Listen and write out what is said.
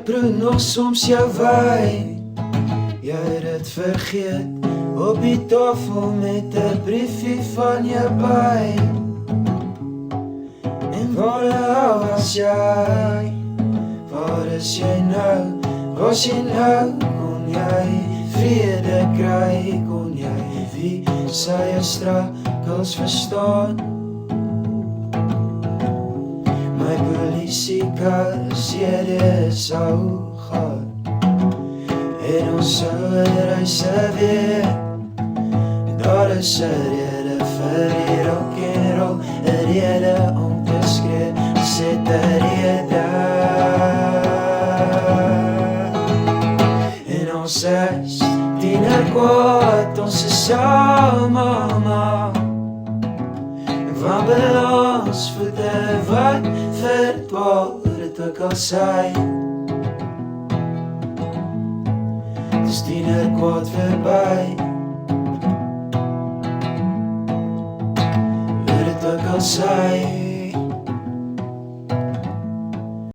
proe nog soms jou wyn. Jy het dit vergeet op die tafel met 'n briefie van jou by. En waar was jy? Waar is jy nou? Was jy nou? Kon jy vrede kry? Kon jy wie sy struggles verstaan? My polisiekar sê dit sou gaan en ons sou reise weer. Daar is 'n rede vir die rock and roll, 'n rede om te skree, sit 'n rede. En ons is tienerkwaad, ons is saam, mama. Van balans voete wat verdwaal, dit ook al sy. Dis tienerkwaad verby, dit ook al sy.